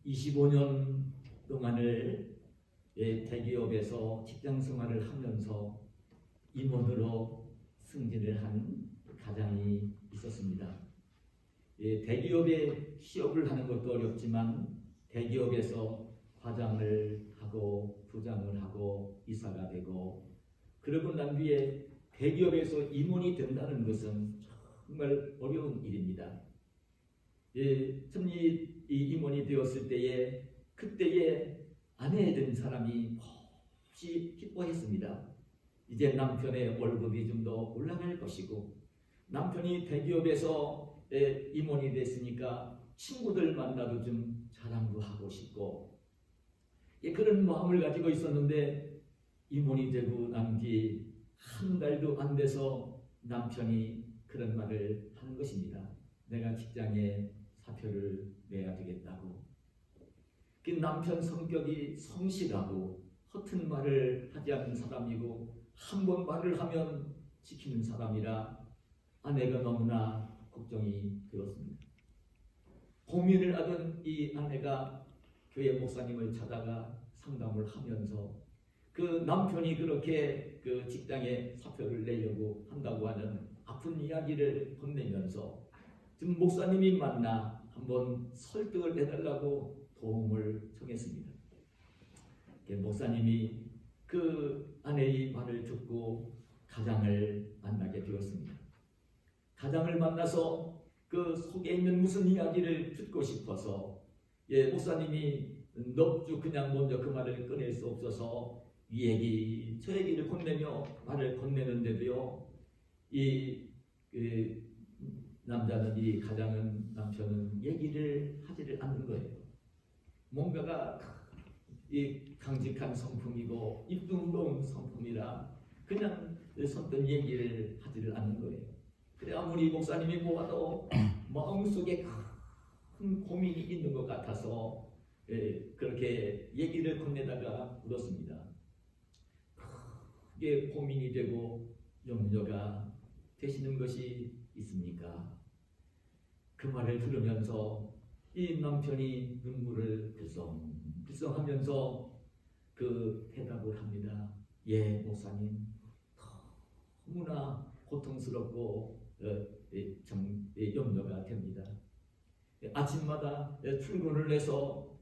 25년 동안을 대기업에서 직장 생활을 하면서 임원으로 승진을 한 가장이 있었습니다. 대기업에 취업을 하는 것도 어렵지만 대기업에서 과장을 하고 부장을 하고 이사가 되고 그러고 난 뒤에 대기업에서 임원이 된다는 것은 정말 어려운 일입니다. 저는 이 임원이 되었을 때에 그때에 아내에 든 사람이 몹시 기뻐했습니다. 이제 남편의 월급이 좀 더 올라갈 것이고 남편이 대기업에서 임원이 됐으니까 친구들 만나도 좀 자랑도 하고 싶고 그런 마음을 가지고 있었는데 임원이 되고 난 뒤 한 달도 안 돼서 남편이 그런 말을 하는 것입니다. 내가 직장에 사표를 내야 되겠다고. 그 남편 성격이 성실하고 허튼 말을 하지 않는 사람이고 한 번 말을 하면 지키는 사람이라 아내가 너무나 걱정이 되었습니다. 고민을 하던 이 아내가 교회 목사님을 찾아가 상담을 하면서 그 남편이 그렇게 그 직장에 사표를 내려고 한다고 하는 아픈 이야기를 건네면서 지금 목사님이 만나 한번 설득을 해달라고 도움을 청했습니다. 목사님이 그 아내의 말을 듣고 가장을 만나게 되었습니다. 가장을 만나서 그 속에 있는 무슨 이야기를 듣고 싶어서 목사님이 넉 주 그냥 먼저 그 말을 꺼낼 수 없어서 이 얘기 저 얘기를 건네며 말을 건네는데도요 이 남자는 이 가장은 남편은 얘기를 하지를 않는 거예요. 뭔가가 이 강직한 성품이고 입둥그러운 성품이라 그냥 선뜻 얘기를 하지를 않는 거예요. 그래 아무리 목사님이 보아도 마음속에 큰 고민이 있는 것 같아서 그렇게 얘기를 건네다가 울었습니다. 크게 고민이 되고 염려가 되시는 것이 있습니까? 그 말을 들으면서 이 남편이 눈물을 글썽하면서 그 대답을 합니다. 예, 목사님, 너무나 고통스럽고 염려가 됩니다. 아침마다 출근을 해서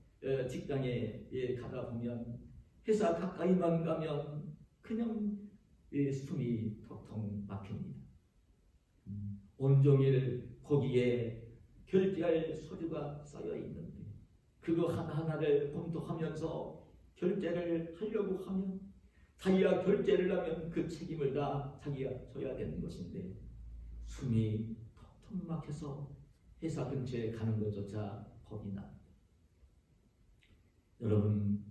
직장에 가다 보면 회사 가까이만 가면 그냥 숨이 턱턱 막힙니다. 온종일 거기에 결제할 서류가 쌓여 있는데 그거 하나하나를 검토하면서 결제를 하려고 하면 자기가 결제를 하면 그 책임을 다 자기가 져야 되는 것인데 숨이 턱턱 막혀서 회사 근처에 가는 것조차 겁이 납니다. 여러분,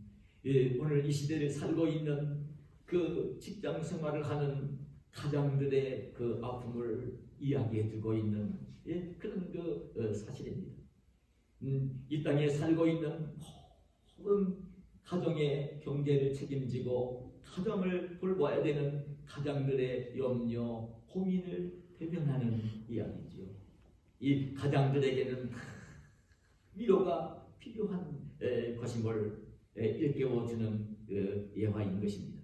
오늘 이 시대를 살고 있는 그 직장 생활을 하는 가장들의 그 아픔을 이야기해 주고 있는 그런 그 사실입니다. 이 땅에 살고 있는 모든 가정의 경제를 책임지고 가정을 돌봐야 되는 가장들의 염려, 고민을 대변하는 이야기지요. 이 가장들에게는 위로가 필요한 것임을 일깨워주는 예화인 것입니다.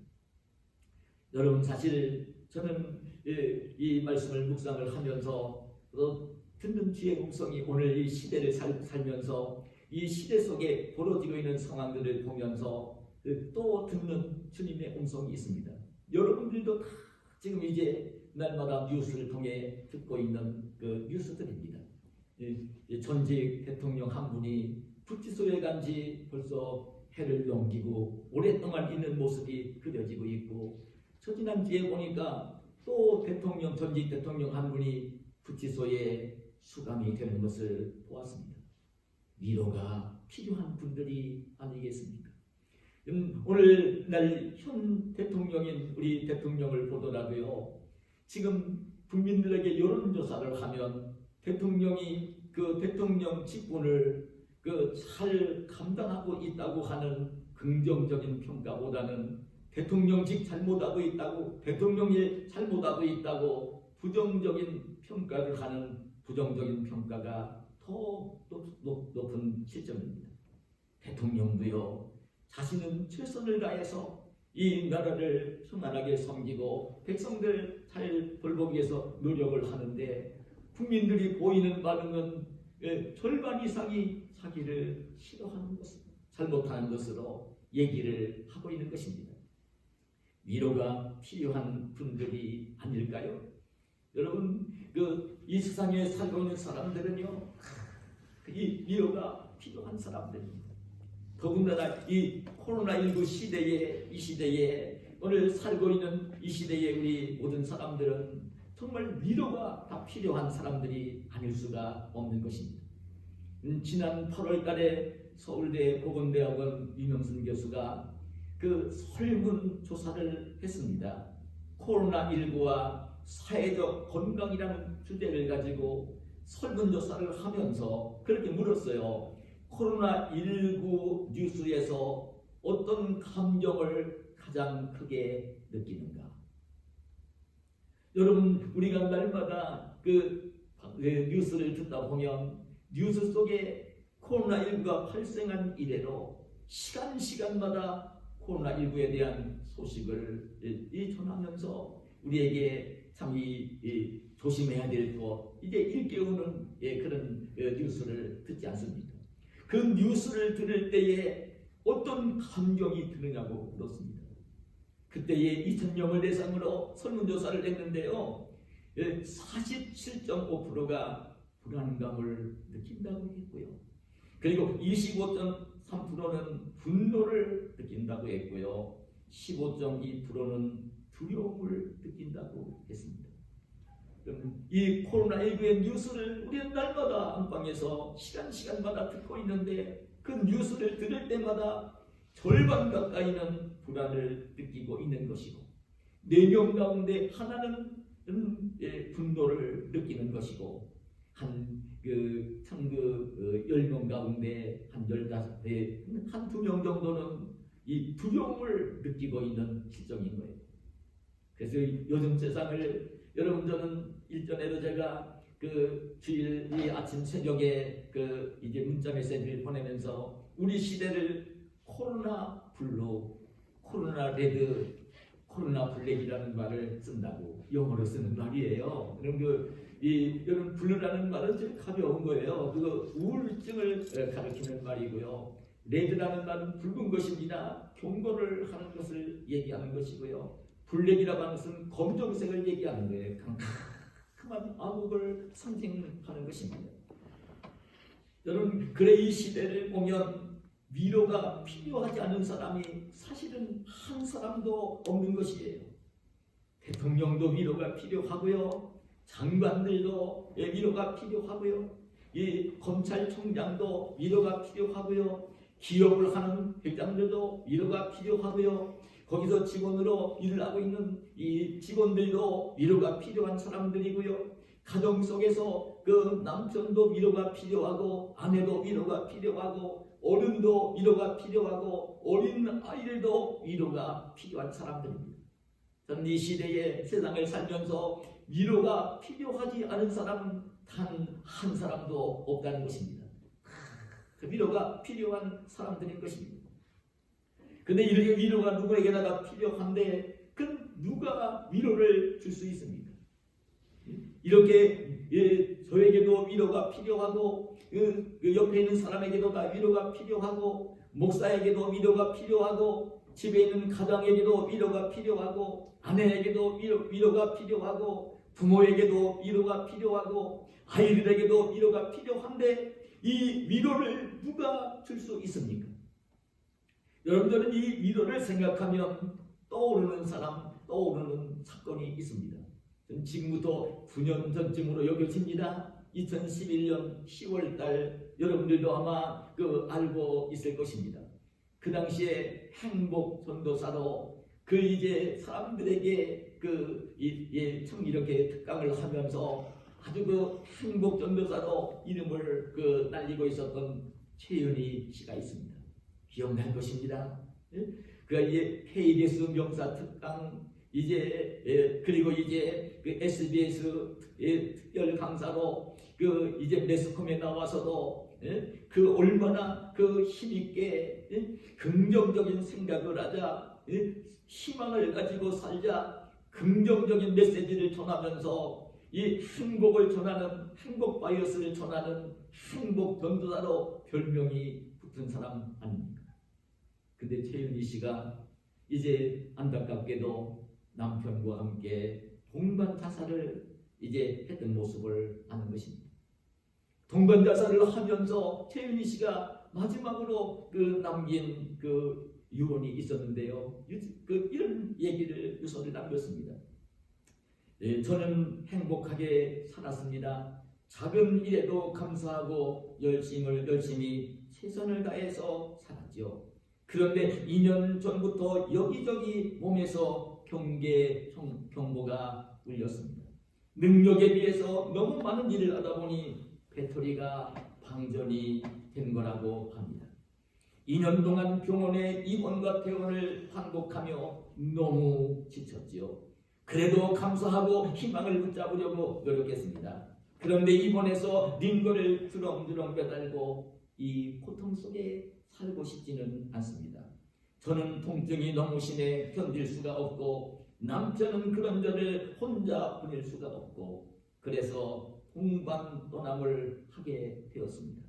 여러분 사실 저는 이 말씀을 묵상을 하면서 듣는 주의 음성이 오늘 이 시대를 살면서 이 시대 속에 벌어지고 있는 상황들을 보면서 또 듣는 주님의 음성이 있습니다. 여러분들도 다 지금 이제 날마다 뉴스를 통해 듣고 있는 그 뉴스들입니다. 전직 대통령 한 분이 구치소에 간 지 벌써 해를 넘기고 오랫동안 있는 모습이 그려지고 있고 저 지난주에 보니까 또 전직 대통령 한 분이 구치소에 수감이 되는 것을 보았습니다. 위로가 필요한 분들이 아니겠습니까? 오늘날 현 대통령인 우리 대통령을 보더라도요. 지금 국민들에게 여론조사를 하면 대통령이 그 대통령 직분을 잘 감당하고 있다고 하는 긍정적인 평가보다는 대통령직 잘못하고 있다고, 대통령이 잘못하고 있다고 부정적인 평가를 하는 부정적인 평가가 더 높은 시점입니다. 대통령도요, 자신은 최선을 다해서 이 나라를 평안하게 섬기고 백성들 잘 돌보기 위해서 노력을 하는데, 국민들이 보이는 반응은 절반 이상이 자기를 싫어하는 것으로, 잘못하는 것으로 얘기를 하고 있는 것입니다. 위로가 필요한 분들이 아닐까요? 여러분, 이 세상에 살고 있는 사람들은요, 이 위로가 필요한 사람들입니다. 더군다나 이 코로나19 시대에, 이 시대에, 오늘 살고 있는 이 시대에 우리 모든 사람들은 정말 위로가 다 필요한 사람들이 아닐 수가 없는 것입니다. 지난 8월 달에 서울대 보건대학원 유명순 교수가 설문조사를 했습니다. 코로나19와 사회적 건강이라는 주제를 가지고 설문조사를 하면서 그렇게 물었어요. 코로나19 뉴스에서 어떤 감정을 가장 크게 느끼는가? 여러분, 우리가 날마다 뉴스를 듣다 보면 뉴스 속에 코로나19가 발생한 이래로 시간마다 코로나19에 대한 소식을 전하면서 우리에게 참 조심해야 될 것, 이제 일깨우는 그런 뉴스를 듣지 않습니까? 그 뉴스를 들을 때에 어떤 감정이 드느냐고 물었습니다. 그때에 2,000명을 대상으로 설문조사를 했는데요, 47.5%가 불안감을 느낀다고 했고요. 그리고 25.3%는 분노를 느낀다고 했고요. 15.2%는 두려움을 느낀다고 했습니다. 이 코로나19의 뉴스를 우리는 날마다 안방에서 시간마다 듣고 있는데, 그 뉴스를 들을 때마다 절반 가까이는 불안을 느끼고 있는 것이고, 4명 가운데 하나는 분노를 느끼는 것이고, 한 10명 가운데 한 2명 정도는 이 두려움을 느끼고 있는 실정인 거예요. 그래서 요즘 세상을, 여러분, 저는 일전에도 제가 주일 아침 새벽에 이제 문자 메시지를 보내면서 우리 시대를 코로나 블루, 코로나 레드, 코로나 블랙이라는 말을 쓴다고, 영어로 쓰는 말이에요. 그럼 여러분, 블루라는 말은 좀 가벼운 거예요. 우울증을 가리키는 말이고요. 레드라는 말은 붉은 것입니다. 경고를 하는 것을 얘기하는 것이고요. 블랙이라고 하는 것은 검정색을 얘기하는 거예요. 캄캄한 암흑을 상징하는 것입니다. 여러분, 그래 이 시대를 보면 위로가 필요하지 않은 사람이 사실은 한 사람도 없는 것이에요. 대통령도 위로가 필요하고요. 장관들도 위로가 필요하고요. 이 검찰총장도 위로가 필요하고요. 기업을 하는 회장들도 위로가 필요하고요. 거기서 직원으로 일을 하고 있는 이 직원들도 위로가 필요한 사람들이고요. 가정 속에서 남편도 위로가 필요하고, 아내도 위로가 필요하고, 어른도 위로가 필요하고, 어린 아이들도 위로가 필요한 사람들입니다. 저는 이 시대의 세상을 살면서 위로가 필요하지 않은 사람은 단 한 사람도 없다는 것입니다. 그 위로가 필요한 사람들인 것입니다. 근데 이렇게 위로가 누구에게나 필요한데, 그 누가 위로를 줄 수 있습니까? 이렇게 저에게도 위로가 필요하고, 옆에 있는 사람에게도 다 위로가 필요하고, 목사에게도 위로가 필요하고, 집에 있는 가장에게도 위로가 필요하고, 아내에게도 위로가 필요하고, 부모에게도 위로가 필요하고, 아이들에게도 위로가 필요한데, 이 위로를 누가 줄 수 있습니까? 여러분들은 이 위로를 생각하면 떠오르는 사람, 떠오르는 사건이 있습니다. 지금부터 9년 전쯤으로 여겨집니다. 2011년 10월달, 여러분들도 아마 알고 있을 것입니다. 그 당시에 행복 전도사로 이제 사람들에게 참 이렇게 특강을 하면서 아주 행복 전도사로 이름을 날리고 있었던 최윤희 씨가 있습니다. 기억날 것입니다. KBS 명사 특강 그리고 이제 그 SBS 특별 강사로 그 이제 매스컴에 나와서도 그 얼마나 그 힘있게 긍정적인 생각을 하자, 희망을 가지고 살자, 긍정적인 메시지를 전하면서 이 행복을 전하는, 행복 바이러스를 전하는 행복 전도사로 별명이 붙은 사람 아닙니까? 근데 최윤희 씨가 이제 안타깝게도 남편과 함께 동반 자살을 이제 했던 모습을 아는 것입니다. 동반 자살을 하면서 최윤희 씨가 마지막으로 그 남긴 그 유언이 있었는데요. 이런 얘기를 유서를 남겼습니다. 저는 행복하게 살았습니다. 작은 일에도 감사하고 열심히 최선을 다해서 살았죠. 그런데 2년 전부터 여기저기 몸에서 경보가 울렸습니다. 능력에 비해서 너무 많은 일을 하다 보니 배터리가 방전이 된 거라고 합니다. 2년 동안 병원에 입원과 퇴원을 반복하며 너무 지쳤지요. 그래도 감사하고 희망을 붙잡으려고 노력했습니다. 그런데 입원해서 링거를 주렁주렁 매달고 이 고통 속에 살고 싶지는 않습니다. 저는 통증이 너무 심해 견딜 수가 없고 남편은 그런 저를 혼자 보낼 수가 없고 그래서 동반 떠남을 하게 되었습니다.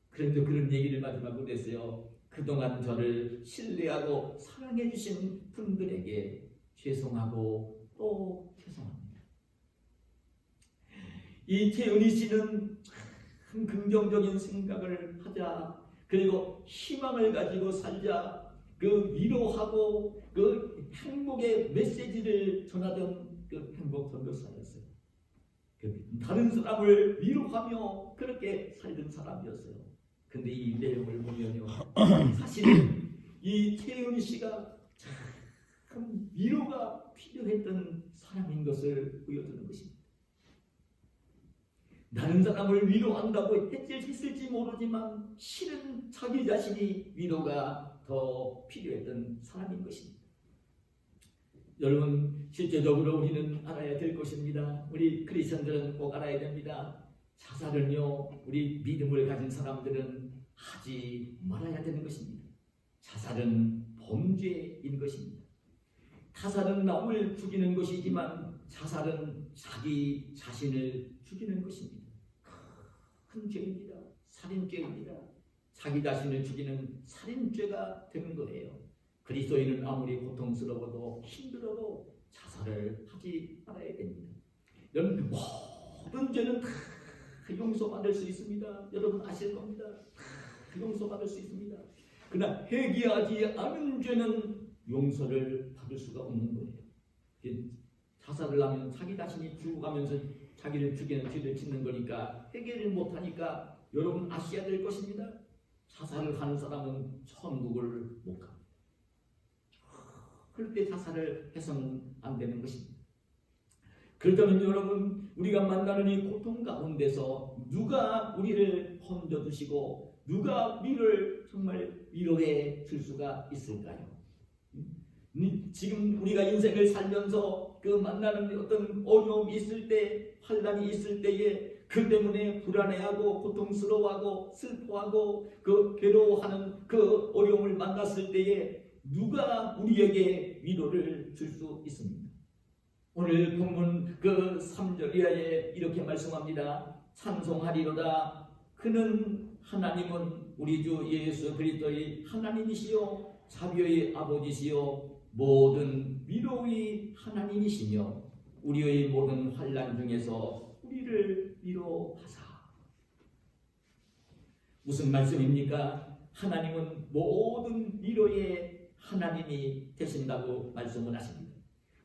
그런데 그런 얘기를 마지막으로 했어요. 그동안 저를 신뢰하고 사랑해 주신 분들에게 죄송하고 또 죄송합니다. 이 최은희 씨는 참 긍정적인 생각을 하자, 그리고 희망을 가지고 살자, 그 위로하고 그 행복의 메시지를 전하던 그 행복 전도사였어요. 다른 사람을 위로하며 그렇게 살던 사람이었어요. 근데 이 내용을 보면요, 사실은 이 최은희 씨가 참 위로가 필요했던 사람인 것을 보여주는 것입니다. 다른 사람을 위로한다고 했을지 모르지만 실은 자기 자신이 위로가 더 필요했던 사람인 것입니다. 여러분, 실제적으로 우리는 알아야 될 것입니다. 우리 크리스천들은 꼭 알아야 됩니다. 자살은요, 우리 믿음을 가진 사람들은 하지 말아야 되는 것입니다. 자살은 범죄인 것입니다. 타살은 남을 죽이는 것이지만 자살은 자기 자신을 죽이는 것입니다. 큰 죄입니다. 살인죄입니다. 자기 자신을 죽이는 살인죄가 되는 거예요. 그리스도인은 아무리 고통스러워도 힘들어도 자살을 하지 말아야 됩니다. 여러분, 모든 죄는 다 용서받을 수 있습니다. 여러분 아실 겁니다. 다 용서받을 수 있습니다. 그러나 회개하지 않은 죄는 용서를 받을 수가 없는 거예요. 자살을 하면 자기 자신이 죽어가면서 자기를 죽이는 죄를 짓는 거니까 회개를 못하니까 여러분 아셔야 될 것입니다. 자살을 하는 사람은 천국을 못 갑니다. 그럴 때 자살을 해서는 안 되는 것입니다. 그렇다면 여러분, 우리가 만나는 이 고통 가운데서 누가 우리를 건져주시고 누가 우리를 정말 위로해 줄 수가 있을까요? 지금 우리가 인생을 살면서 그 만나는 어떤 어려움이 있을 때, 환난이 있을 때에 그 때문에 불안해하고 고통스러워하고 슬퍼하고 그 괴로워하는 그 어려움을 만났을 때에 누가 우리에게 위로를 줄 수 있습니다. 오늘 본문 그 3절 이하에 이렇게 말씀합니다. 찬송하리로다. 그는 하나님은 우리 주 예수 그리스도의 하나님이시요 자비의 아버지시요 모든 위로의 하나님이시며 우리의 모든 환난 중에서 우리를 위로하사. 무슨 말씀입니까? 하나님은 모든 위로의 하나님이 되신다고 말씀을 하십니다.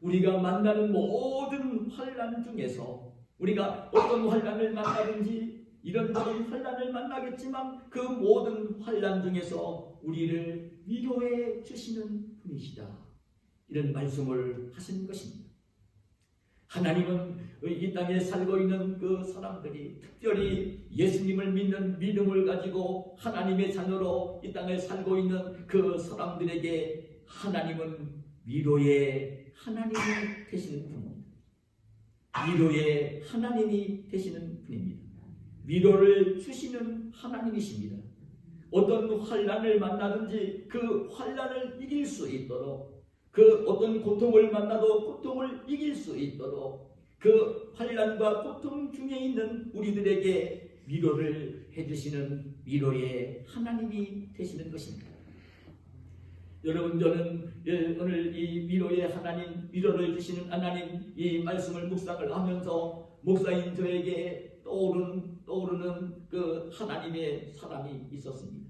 우리가 만나는 모든 환난 중에서 우리가 어떤 환난을 만나든지 이런저런 환난을 만나겠지만 그 모든 환난 중에서 우리를 위로해 주시는 분이시다. 이런 말씀을 하시는 것입니다. 하나님은 이 땅에 살고 있는 그 사람들이 특별히 예수님을 믿는 믿음을 가지고 하나님의 자녀로 이 땅에 살고 있는 그 사람들에게 하나님은 위로의 하나님이 되시는 분입니다. 위로의 하나님이 되시는 분입니다. 위로를 주시는 하나님이십니다. 어떤 환난을 만나든지 그 환난을 이길 수 있도록, 그 어떤 고통을 만나도 고통을 이길 수 있도록 그 환난과 고통 중에 있는 우리들에게 위로를 해주시는 위로의 하나님이 되시는 것입니다. 여러분, 저는 오늘 이 위로의 하나님, 위로를 주시는 하나님, 이 말씀을 묵상을 하면서 목사인 저에게 떠오르는 그 하나님의 사람이 있었습니다.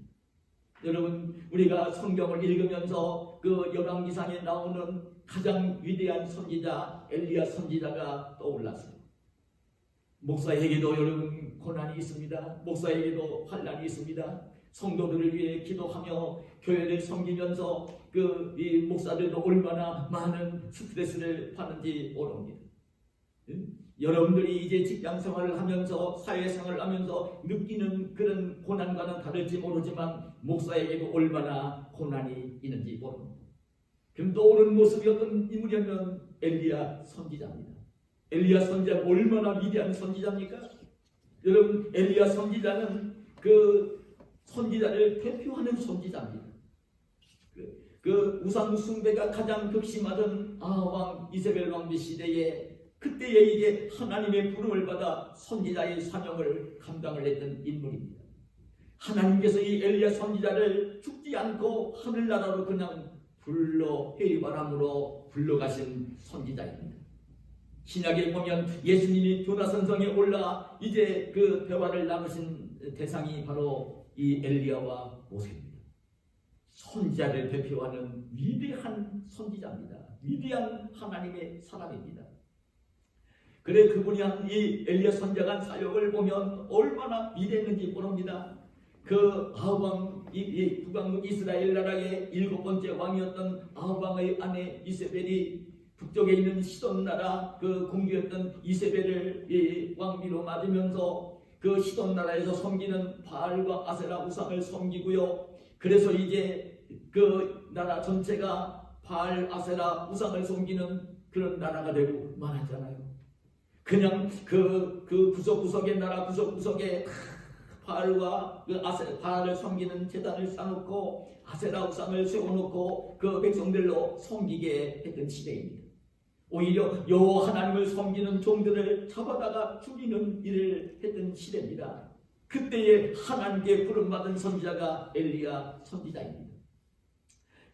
여러분, 우리가 성경을 읽으면서 그 열왕기상에 나오는 가장 위대한 선지자 엘리야 선지자가 떠올랐어요. 목사에게도 여러분 고난이 있습니다. 목사에게도 환난이 있습니다. 성도들을 위해 기도하며 교회를 섬기면서 이 목사들도 얼마나 많은 스트레스를 받는지 모릅니다. 여러분들이 이제 직장 생활을 하면서 사회생활을 하면서 느끼는 그런 고난과는 다를지 모르지만 목사에게도 얼마나 고난이 있는지 모릅니다. 그럼 떠오르는 모습이 어떤 인물이냐면 엘리야 선지자입니다. 엘리야 선지자가 얼마나 위대한 선지자입니까? 여러분, 엘리야 선지자는 그 선지자를 대표하는 선지자입니다. 그 우상 숭배가 가장 극심하던 아하왕 이세벨 왕비 시대에 그때에 이제 하나님의 부름을 받아 선지자의 사명을 감당을 했던 인물입니다. 하나님께서 이 엘리야 선지자를 죽지 않고 하늘나라로 그냥 해바람으로 불러가신 선지자입니다. 신약에 보면 예수님이 조나선성에 올라 이제 그 대화를 나누신 대상이 바로 이 엘리야와 모세입니다. 선지자를 대표하는 위대한 선지자입니다. 위대한 하나님의 사람입니다. 그래, 그분이 한 이 엘리야 선지자가 한 사역을 보면 얼마나 위대했는지 모릅니다. 그 아하왕, 이 북왕국 이스라엘 나라의 7번째 왕이었던 아하왕의 아내 이세벨이 북쪽에 있는 시돈 나라 그 공주였던 이세벨을 이 왕비로 맞으면서 그 시돈 나라에서 섬기는 바알과 아세라 우상을 섬기고요. 그래서 이제 그 나라 전체가 바알, 아세라 우상을 섬기는 그런 나라가 되고 말았잖아요. 그냥 그 구석구석의 나라 구석구석에 바알과 바알을 섬기는 제단을 쌓아놓고 아세라 우상을 세워놓고 그 백성들로 섬기게 했던 시대입니다. 오히려 여호와 하나님을 섬기는 종들을 잡아다가 죽이는 일을 했던 시대입니다. 그때에 하나님께 부름받은 선지자가 엘리야 선지자입니다.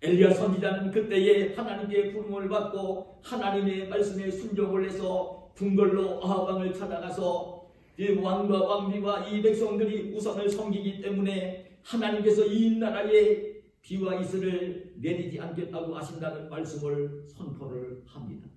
엘리야 선지자는 그때에 하나님께 부름을 받고 하나님의 말씀에 순종을 해서 궁궐로 아하방을 찾아가서 이 왕과 왕비와 이 백성들이 우상을 섬기기 때문에 하나님께서 이 나라에 비와 이슬을 내리지 않겠다고 하신다는 말씀을 선포를 합니다.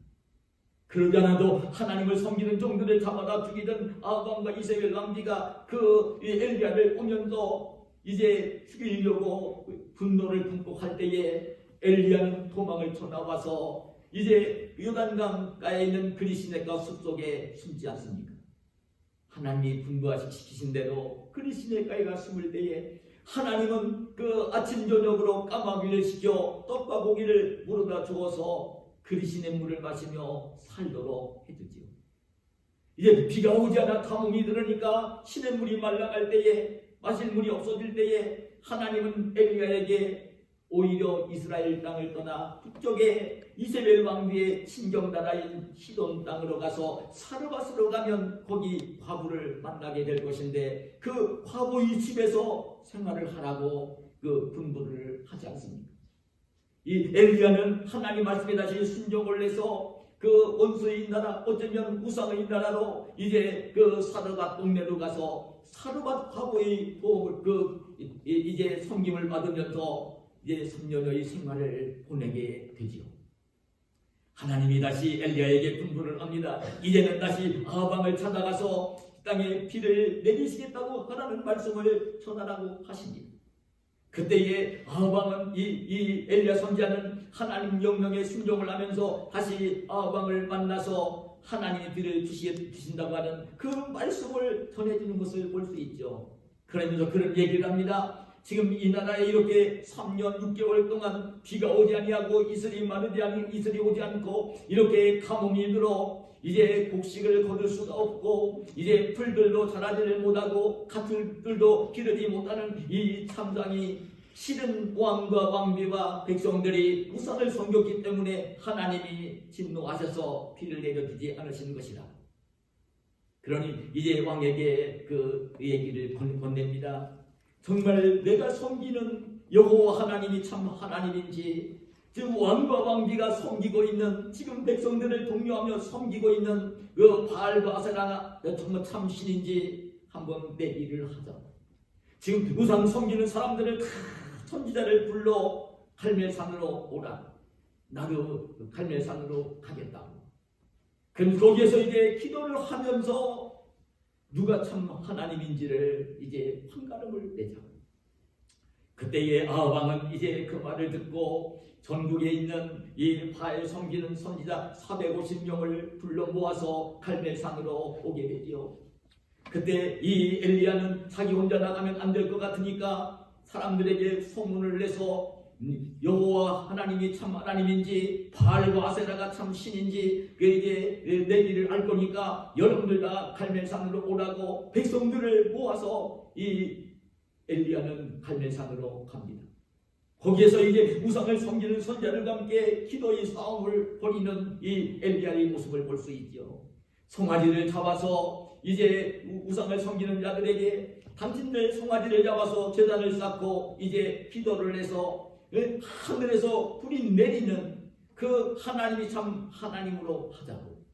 그러지 않아도 하나님을 섬기는 종들을 잡아다 죽이던 아하방과 이세벨 왕비가 그 엘리야를 오면서 이제 죽이려고 분노를 품고 할 때에 엘리야는 도망을 쳐나와서 이제 요단강가에 있는 그리시네가 숲속에 숨지 않습니까? 하나님이 분부시키신 대로 그리시네가에가 숨을 때에 하나님은 그 아침 저녁으로 까마귀를 시켜 떡과 고기를 물어다 주어서 그리시네 물을 마시며 살도록 해주지요. 이제 비가 오지 않아 가뭄이 들으니까 시냇물이 말라갈 때에 마실 물이 없어질 때에 하나님은 엘리야에게 오히려 이스라엘 땅을 떠나 북쪽에 이세벨 왕비의 친정나라인 시돈 땅으로 가서 사르밧으로 가면 거기 과부를 만나게 될 것인데 그 과부의 집에서 생활을 하라고 그 분부를 하지 않습니까? 이 엘리야는 하나님 말씀에 다시 순종을 해서 그 원수의 나라, 어쩌면 우상의 나라로 이제 그 사르밧 동네로 가서 사르밧 과부의 도움을 이제 섬김을 받으면서 이제 3년의 생활을 보내게 되지요. 하나님이 다시 엘리야에게 분부를 합니다. 이제는 다시 아하방을 찾아가서 땅에 비를 내리시겠다고 하라는 말씀을 전하라고 하십니다. 그때에 아하방은 이 엘리야 선지자는 하나님 명령에 순종을 하면서 다시 아하방을 만나서 하나님이 비를 주신다고 하는 그 말씀을 전해주는 것을 볼 수 있죠. 그러면서 그런 얘기를 합니다. 지금 이 나라에 이렇게 3년 6개월 동안 비가 오지 아니하고 이슬이 오지 않고 이렇게 가뭄이 들어 이제 곡식을 거둘 수가 없고 이제 풀들도 자라지를 못하고 가출들도 기르지 못하는 이 참상이 싫은 왕과 왕비와 백성들이 우상을 섬겼기 때문에 하나님이 진노하셔서 비를 내려주지 않으신 것이라. 그러니 이제 왕에게 그 얘기를 건넵니다. 정말 내가 섬기는 여호와 하나님이 참 하나님인지, 지금 왕과 왕비가 섬기고 있는, 지금 백성들을 독려하며 섬기고 있는 그 바알과 아세라가 정말 참 신인지 한번 내기를 하자. 지금 우상 섬기는 사람들을 다 선지자를 불러 갈멜산으로 오라. 나도 갈멜산으로 가겠다고. 그럼 거기에서 이제 기도를 하면서 누가 참 하나님인지를 이제 판가름을 내자. 그때의 아합 왕은 이제 그 말을 듣고 전국에 있는 이 바알 섬기는 선지자 450명을 불러 모아서 갈멜산으로 오게 되지요. 그때 이 엘리야는 자기 혼자 나가면 안 될 것 같으니까 사람들에게 소문을 내서 여호와 하나님이 참 하나님인지 바알과 아세라가 참 신인지 이제 내기를 알 거니까 여러분들 다 갈멜산으로 오라고 백성들을 모아서 이 엘리야는 갈멜산으로 갑니다. 거기에서 이제 우상을 섬기는 선지자들과 함께 기도의 싸움을 벌이는 이 엘리야의 모습을 볼 수 있죠. 송아지를 잡아서 이제 우상을 섬기는 자들에게 당신들 송아지를 잡아서 제단을 쌓고 이제 기도를 해서 하늘에서 불이 내리는 그 하나님이 참 하나님으로 하자고.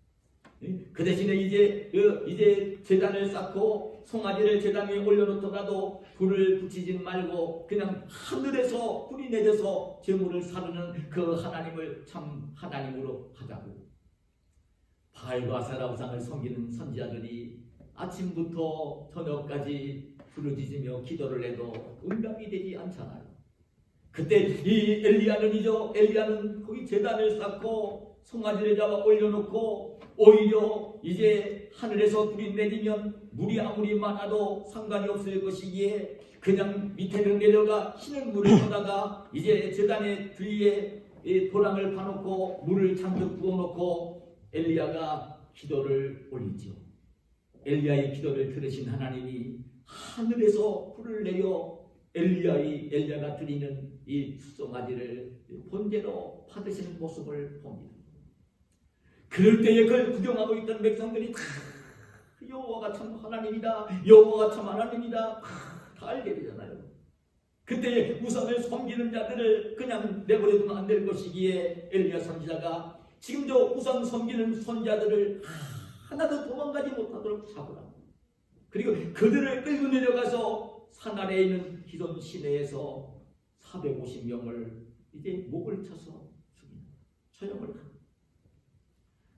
그 대신에 이제 제단을 쌓고 송아지를 제단 위에 올려놓더라도 불을 붙이지 말고 그냥 하늘에서 불이 내려서 제물을 사르는 그 하나님을 참 하나님으로 하자고. 바알과 아세라 우상을 섬기는 선지자들이 아침부터 저녁까지 부르짖으며 기도를 해도 응답이 되지 않잖아요. 그때 이 엘리야는 거기 제단을 쌓고 송아지를 잡아 올려놓고 오히려 이제 하늘에서 불이 내리면 물이 아무리 많아도 상관이 없을 것이기에 그냥 밑에를 내려가 희는 물을 떠다가 이제 제단의 뒤에 도랑을 파놓고 물을 잔뜩 부어놓고 엘리야가 기도를 올리죠. 엘리야의 기도를 들으신 하나님이 하늘에서 불을 내려 엘리야가 드리는 이 수송아지를 번제로 받으시는 모습을 봅니다. 그럴 때에 그걸 구경하고 있던 백성들이 다 여호와가 참 하나님이다, 여호와가 참 하나님이다 다 알게 되잖아요. 그때 우상을 섬기는 자들을 그냥 내버려두면 안 될 것이기에 엘리야 선지자가 지금 저 우상 섬기는 선자들을 하나도 도망가지 못하도록 잡으라. 그리고 그들을 끌고 내려가서 산 아래에 있는 기존 시내에서 450명을 이제 목을 쳐서 죽인다. 처형을 한다.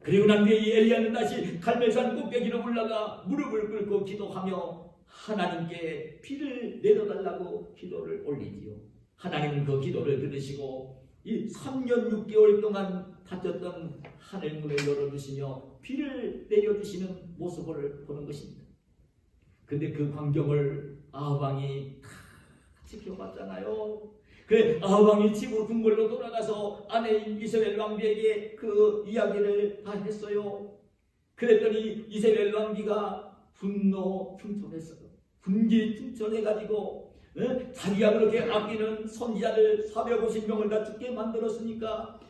그리고 난 뒤에 이 엘리야는 다시 갈멜산 꼭대기로 올라가 무릎을 꿇고 기도하며 하나님께 비를 내려달라고 기도를 올리지요. 하나님은 그 기도를 들으시고 이 3년 6개월 동안 닫혔던 하늘문을 열어주시며 비를 내려주시는 모습을 보는 것입니다. 근데 그 광경을 아합 왕이 다 지켜봤잖아요. 그래 아합 왕이 집으로 궁궐로 돌아가서 아내인 이세벨 왕비에게 그 이야기를 다 했어요. 그랬더니 이세벨 왕비가 분노충천했어요. 분기충천해가지고 자기가 그렇게 아끼는 선지자들 450명을 다 죽게 만들었으니까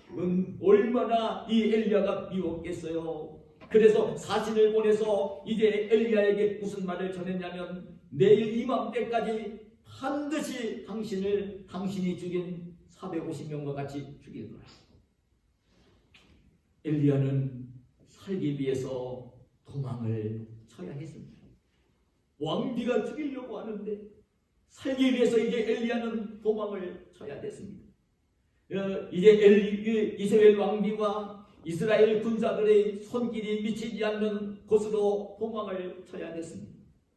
얼마나 이 엘리야가 미웠겠어요. 그래서 사신을 보내서 이제 엘리야에게 무슨 말을 전했냐면 내일 이맘때까지 반드시 당신이 죽인 450명과 같이 죽일 거라. 엘리야는 살기 위해서 도망을 쳐야 했습니다. 왕비가 죽이려고 하는데 살기 위해서 이제 엘리야는 도망을 쳐야 됐습니다. 이제 이스라엘 왕비와 이스라엘 군사들의 손길이 미치지 않는 곳으로 도망을 쳐야 됐습니다.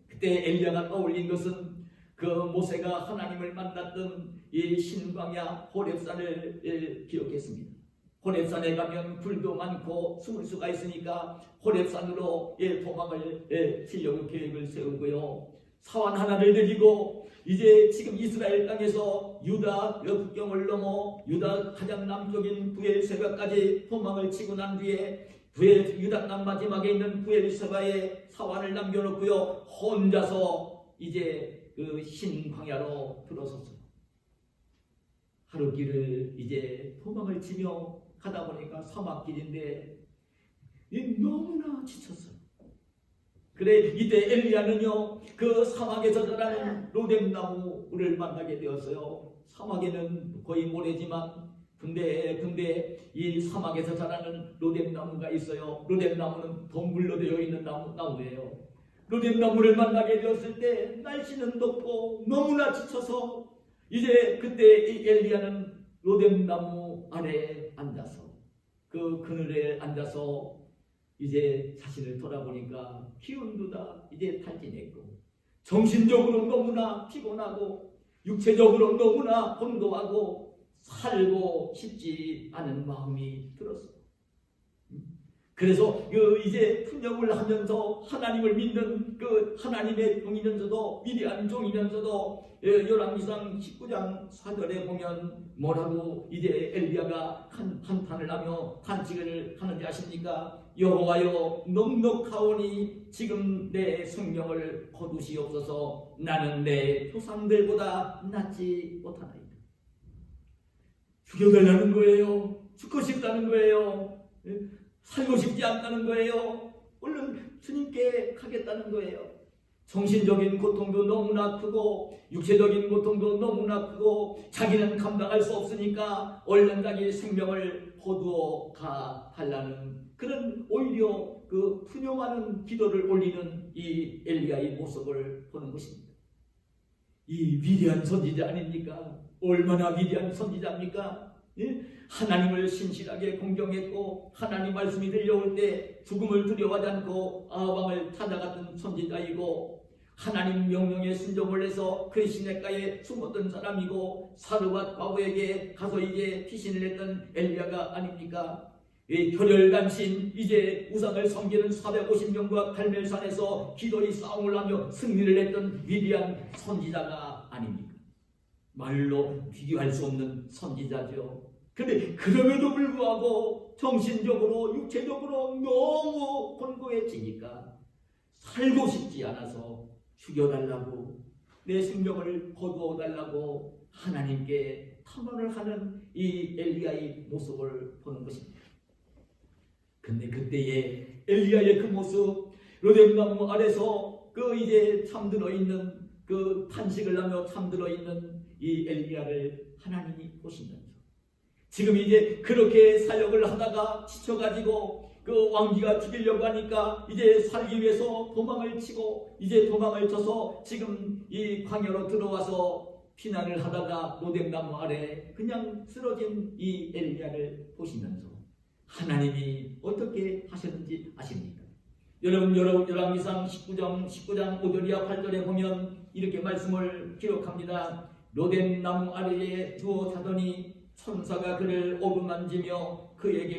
그때 엘리야가 떠올린 것은 그 모세가 하나님을 만났던 이 신광야 호렙산을 기억했습니다. 호렙산에 가면 불도 많고 숨을 수가 있으니까 호렙산으로 도망을 치려고 계획을 세우고요. 사환 하나를 드리고 이제 지금 이스라엘 땅에서 유다 국경을 넘어 유다 가장 남쪽인 부엘세바까지 도망을 치고 난 뒤에 유다 땅 마지막에 있는 부엘세바에 사환을 남겨놓고요, 혼자서 이제 그 신광야로 들어섰어요. 하루 길을 이제 도망을 치며 가다 보니까 사막길인데 너무나 지쳤어요. 그래 이때 엘리야는요, 그 사막에서 자라는 로뎀나무를 만나게 되었어요. 사막에는 거의 모래지만 근데 이 사막에서 자라는 로뎀나무가 있어요. 로뎀나무는 동굴로 되어 있는 나무예요. 로뎀나무를 만나게 되었을 때 날씨는 덥고 너무나 지쳐서 이제 그때 이 엘리야는 로뎀나무 아래에 앉아서 그 그늘에 앉아서 이제 자신을 돌아보니까 기운도 다 이제 탈진했고 정신적으로 너무나 피곤하고 육체적으로 너무나 혼도하고 살고 싶지 않은 마음이 들었어요. 그래서 그 이제 훈련을 하면서 하나님을 믿는 그 하나님의 종이면서도 위대한 종이면서도 열왕기상 19장 4절에 보면 뭐라고 이제 엘리야가 한탄을 하며 탄식을 하는지 아십니까? 여호와여, 넉넉하오니 지금 내 생명을 거두시옵소서. 나는 내 조상들보다 낫지 못하나이다. 죽여달라는 거예요. 죽고 싶다는 거예요. 살고 싶지 않다는 거예요. 얼른 주님께 가겠다는 거예요. 정신적인 고통도 너무나 크고 육체적인 고통도 너무나 크고 자기는 감당할 수 없으니까 얼른 자기 생명을 거두어 가달라는 그런 오히려 그 푸념하는 기도를 올리는 이 엘리야의 모습을 보는 것입니다. 이 위대한 선지자 아닙니까? 얼마나 위대한 선지자입니까? 예? 하나님을 신실하게 공경했고 하나님 말씀이 들려올 때 죽음을 두려워하지 않고 아방을 찾아갔던 선지자이고 하나님 명령에 순종을 해서 그 시냇가에 숨었던 사람이고 사르밧 과부에게 가서 이제 피신을 했던 엘리야가 아닙니까? 이 혈혈단신 이제 우상을 섬기는 450명과 갈멜산에서 기도의 싸움을 하며 승리를 했던 위대한 선지자가 아닙니까? 말로 비교할 수 없는 선지자죠. 그런데 그럼에도 불구하고 정신적으로 육체적으로 너무 곤고해지니까 살고 싶지 않아서 죽여달라고 내 생명을 거두어달라고 하나님께 탐언을 하는 이 엘리야의 모습을 보는 것입니다. 근데 그때의 엘리야의 그 모습, 로뎀나무 아래서 그 이제 잠들어 있는 그 탄식을 하며 잠들어 있는 이 엘리야를 하나님이 보시면서 지금 이제 그렇게 사역을 하다가 지쳐가지고 그 왕비가 죽이려고 하니까 이제 살기 위해서 도망을 치고 이제 도망을 쳐서 지금 이 광야로 들어와서 피난을 하다가 로뎀나무 아래 그냥 쓰러진 이 엘리야를 보시면서 하나님이 어떻게 하셨는지 아십니까? 여러분 열왕기상 19장 5절이야 8절에 보면 이렇게 말씀을 기록합니다. 로뎀나무 아래에 누워 자더니 천사가 그를 오르만지며 그에게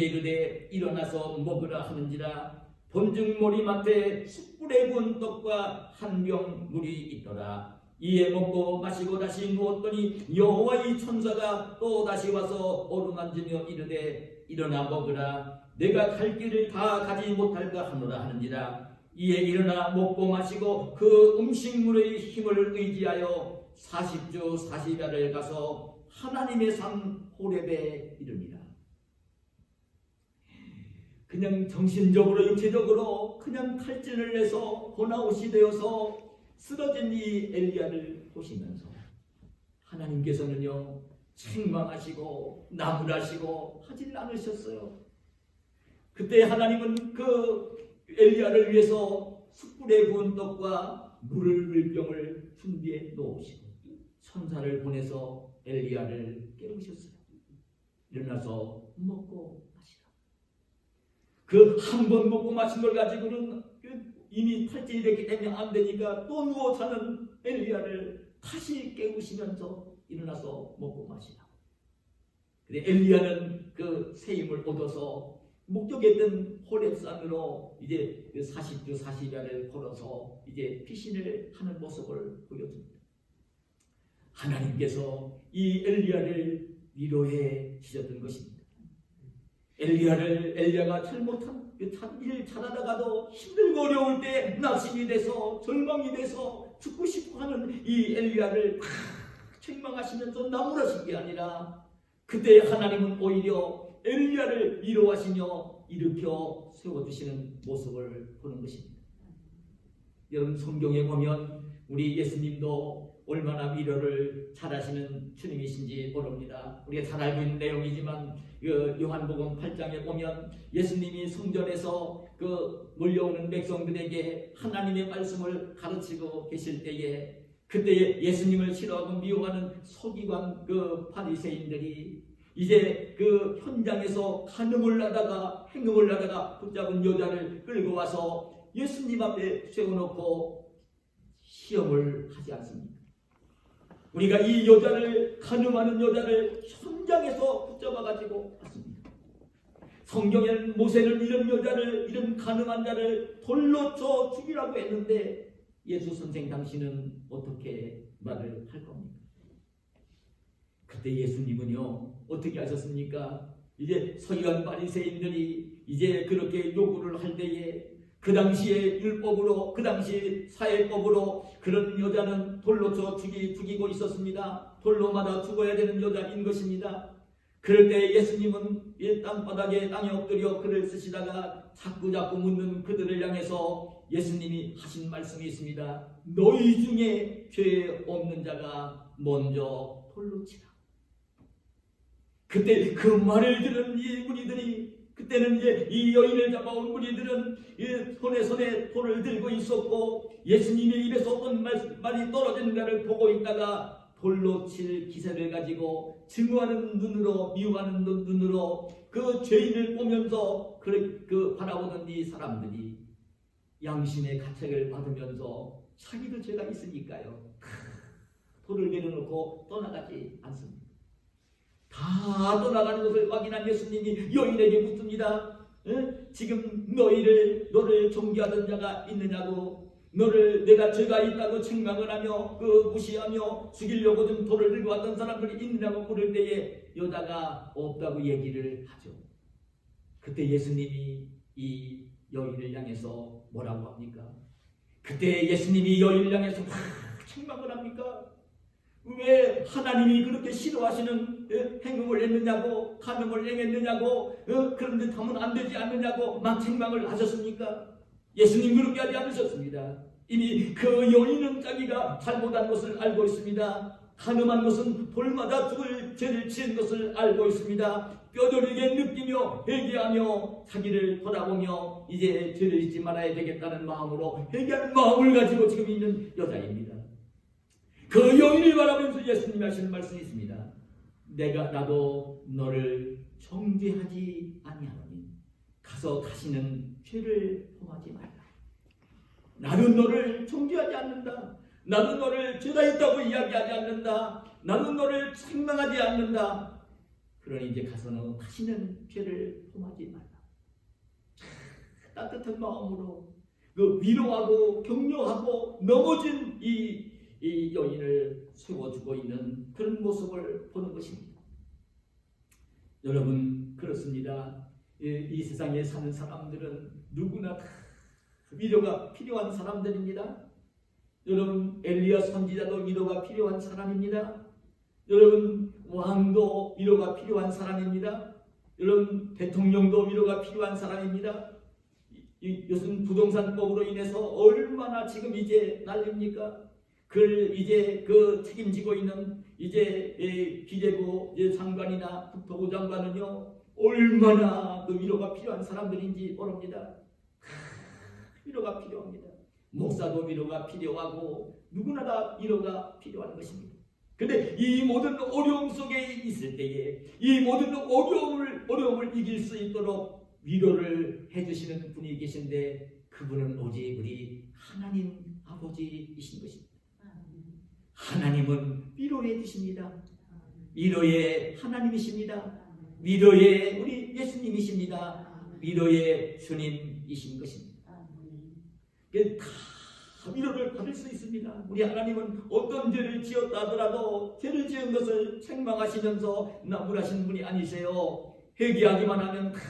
이르되 일어나서 먹으라 하는지라. 본즉 머리맡에 숯불에 구운 떡과 한 병 물이 있더라. 이에 먹고 마시고 다시 누웠더니 여호와의 천사가 또 다시 와서 오르만지며 이르되 일어나 먹으라. 내가 갈 길을 다 가지 못할까 하노라 하는지라. 이에 일어나 먹고 마시고 그 음식물의 힘을 의지하여 40주 40야를 가서 하나님의 산 호렙에 이릅니다. 그냥 정신적으로 육체적으로 그냥 탈진을 해서 번아웃이 되어서 쓰러진 이 엘리야를 보시면서 하나님께서는요 책망하시고 나무라시고 하질 않으셨어요. 그때 하나님은 그 엘리야를 위해서 숯불에 구운 떡과 물병을 준비해 놓으시고 천사를 보내서 엘리야를 깨우셨어요. 일어나서 먹고 마시라. 그 한 번 먹고 마신 걸 가지고는 이미 탈진이 됐기 때문에 안 되니까 또 누워 자는 엘리야를 다시 깨우시면서 일어나서 먹고 마시라. 근데 엘리야는 그 새 힘을 얻어서 목적했던 호렙산으로 이제 40주 40야를 걸어서 이제 피신을 하는 모습을 보여줍니다. 하나님께서 이 엘리야를 위로해 주셨던 것입니다. 엘리야가 잘못한 일 잘하다가도 힘들고 어려울 때 낙심이 돼서 절망이 돼서 죽고 싶어하는 이 엘리야를 책망하시면서 나무라신 게 아니라 그때 하나님은 오히려 엘리야를 위로하시며 일으켜 세워주시는 모습을 보는 것입니다. 여러분, 성경에 보면 우리 예수님도 얼마나 위로를 잘하시는 주님이신지 모릅니다. 우리가 잘 알고 있는 내용이지만 요한복음 8장에 보면 예수님이 성전에서 몰려오는 백성들에게 하나님의 말씀을 가르치고 계실 때에 그때 예수님을 싫어하고 미워하는 서기관 바리새인들이 이제 그 현장에서 간음을 하다가 행음을 하다가 붙잡은 여자를 끌고 와서 예수님 앞에 세워놓고 시험을 하지 않습니까? 우리가 이 여자를, 간음하는 여자를 현장에서 붙잡아가지고 왔습니다. 성경에는 모세는 이런 여자를, 이런 간음한 자를 돌로 쳐 죽이라고 했는데 예수 선생 당신은 어떻게 말을 할 겁니까? 그때 예수님은요 어떻게 하셨습니까? 이제 서기관 바리새인들이 이제 그렇게 요구를 할 때에 그 당시의 율법으로, 그 당시 사회법으로 그런 여자는 돌로 쳐 죽이고 있었습니다. 돌로 맞아 죽어야 되는 여자인 것입니다. 그럴 때 예수님은 이 땅바닥에 땅에 엎드려 글을 쓰시다가 자꾸 묻는 그들을 향해서 예수님이 하신 말씀이 있습니다. 너희 중에 죄 없는 자가 먼저 돌로 치라. 그때 그 말을 들은 이 무리들이, 그때는 이제 이 여인을 잡아온 무리들은 손에 돌을 들고 있었고 예수님의 입에서 어떤 말이 떨어지는가를 보고 있다가 돌로 칠 기세를 가지고 증오하는 눈으로, 미워하는 눈으로 그 죄인을 보면서 그 바라보는 이 사람들이 양심의 가책을 받으면서 자기도 죄가 있으니까요 돌을 내려놓고 떠나가지 않습니다. 다 떠나가는 것을 확인한 예수님이 여인에게 묻습니다. 지금 너를 존귀하던 자가 있느냐고, 내가 죄가 있다고 책망을 하며 무시하며 죽이려고 좀 돌을 들고 왔던 사람들이 있느냐고 물을 때에 여자가 없다고 얘기를 하죠. 그때 예수님이 이 여인을 향해서 뭐라고 합니까? 그때 예수님이 여인을 향해서 책망을 합니까? 왜 하나님이 그렇게 싫어하시는 행음을 했느냐고, 간음을 행했느냐고, 그런 듯 하면 안 되지 않느냐고 막 책망을 하셨습니까? 예수님 그렇게 하지 않으셨습니다. 이미 그 여인은 자기가 잘못한 것을 알고 있습니다. 간음한 것은 돌마다 죽을 죄를 지은 것을 알고 있습니다. 뼈저리게 느끼며 회개하며 자기를 돌아보며 이제 죄를 짓지 말아야 되겠다는 마음으로 회개하는 마음을 가지고 지금 있는 여자입니다. 그 여인을 바라보면서 예수님이 하시는 말씀이 있습니다. 나도 너를 정죄하지 아니하노니 가서 다시는 죄를 범하지 말라. 나는 너를 정죄하지 않는다. 나는 너를 죄가 있다고 이야기하지 않는다. 나는 너를 책망하지 않는다. 그러니 이제 가서는 다시는 죄를 범하지 말라. 따뜻한 마음으로 위로하고 격려하고 넘어진 이 여인을 세워주고 있는 그런 모습을 보는 것입니다. 여러분, 그렇습니다. 이 세상에 사는 사람들은 누구나 다 위로가 필요한 사람들입니다. 여러분, 엘리야 선지자도 위로가 필요한 사람입니다. 여러분, 왕도 위로가 필요한 사람입니다. 여러분, 대통령도 위로가 필요한 사람입니다. 요즘 부동산법으로 인해서 얼마나 지금 이제 난립니까? 그걸 이제 책임지고 있는 이제 기재부 장관이나 국토부 장관은요 얼마나 위로가 필요한 사람들인지 모릅니다. 위로가 필요합니다. 목사도 위로가 필요하고 누구나 다 위로가 필요한 것입니다. 그런데 이 모든 어려움 속에 있을 때에 이 모든 어려움을 이길 수 있도록 위로를 해주시는 분이 계신데 그분은 오직 우리 하나님 아버지이신 것입니다. 하나님은 위로해 주십니다. 위로의 하나님이십니다. 위로의 우리 예수님이십니다. 위로의 주님이신 것입니다. 다 위로를 받을 수 있습니다. 우리 하나님은 어떤 죄를 지었다 하더라도 죄를 지은 것을 책망하시면서 나무라신 분이 아니세요. 회개하기만 하면 다